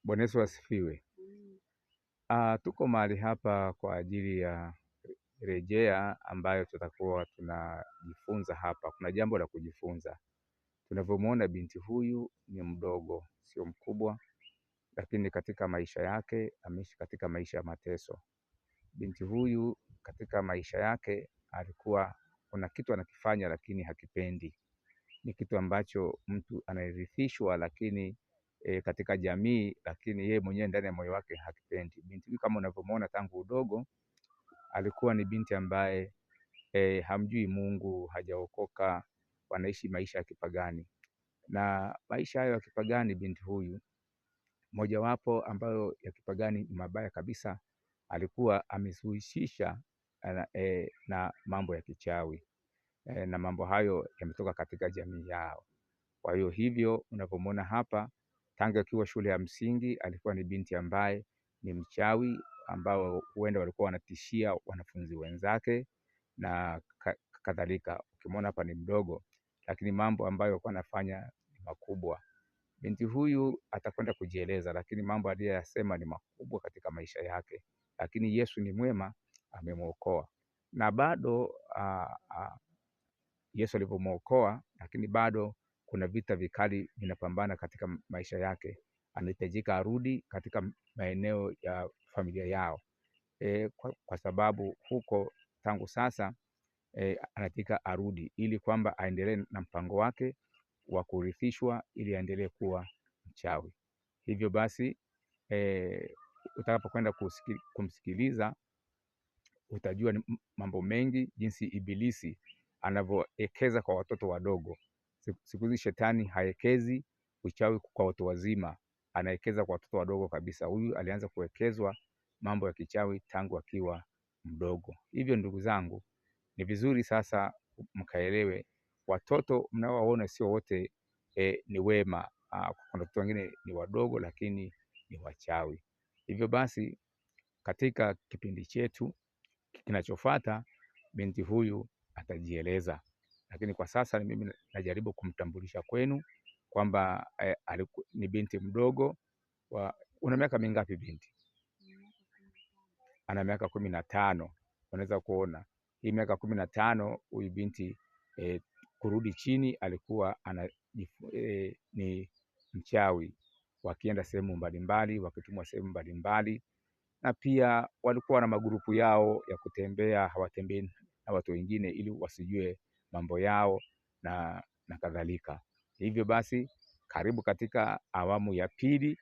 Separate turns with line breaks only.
Bwana Yesu asifiwe. Tuko mahali hapa kwa ajili ya rejea ambayo tutakuwa tunajifunza hapa. Kuna jambo la kujifunza. Tunavyomuona binti huyu ni mdogo, sio mkubwa, lakini katika maisha yake ameishi katika maisha ya mateso. Binti huyu katika maisha yake alikuwa kuna kitu anakifanya lakini hakipendi. Ni kitu ambacho mtu anairithishwa lakini katika jamii, lakini yeye mwenyewe ndani ya moyo wake hakipendi. Binti huyu kama unavyomuona tangu udogo alikuwa ni binti ambaye hamjui Mungu, hajaokoka, wanaishi maisha ya kipagani. Na maisha hayo ya kipagani, binti huyu mojawapo ambayo ya kipagani ni mabaya kabisa, alikuwa amesuhishisha na mambo ya kichawi. Na mambo hayo yametoka katika jamii yao. Kwa hiyo hivyo unavyomuona hapa, tangu akiwa shule ya msingi alikuwa ni binti ambaye ni mchawi, ambao huenda walikuwa wanatishia wanafunzi wenzake na kadhalika. Ukimwona hapa ni mdogo, lakini mambo ambayo alikuwa anafanya ni makubwa. Binti huyu atakwenda kujieleza, lakini mambo aliyoyasema ni makubwa katika maisha yake, lakini Yesu ni mwema, amemwokoa. Na bado Yesu alivyomwokoa, lakini bado kuna vita vikali vinapambana katika maisha yake. Anahitajika arudi katika maeneo ya familia yao, kwa sababu huko tangu sasa anahitajika arudi ili kwamba aendelee na mpango wake wa kurithishwa ili aendelee kuwa mchawi. Hivyo basi utakapokwenda kumsikiliza utajua mambo mengi, jinsi ibilisi anavyoekeza kwa watoto wadogo. Siku hizi shetani haekezi uchawi kwa watu wazima, anaekeza kwa watoto wadogo kabisa. Huyu alianza kuwekezwa mambo ya kichawi tangu akiwa mdogo. Hivyo ndugu zangu, ni vizuri sasa mkaelewe, watoto mnaowaona sio wote ni wema. Kuna watoto wengine ni wadogo lakini ni wachawi. Hivyo basi katika kipindi chetu kinachofuata binti huyu atajieleza, lakini kwa sasa mimi najaribu kumtambulisha kwenu kwamba ni binti mdogo. Una miaka mingapi binti? Ana miaka 15. Unaweza kuona hii miaka 15, huyu binti kurudi chini alikuwa ni mchawi, wakienda sehemu mbalimbali, wakitumwa sehemu mbalimbali, na pia walikuwa na magrupu yao ya kutembea, hawatembei na watu wengine ili wasijue mambo yao na kadhalika. Hivyo basi karibu katika awamu ya pili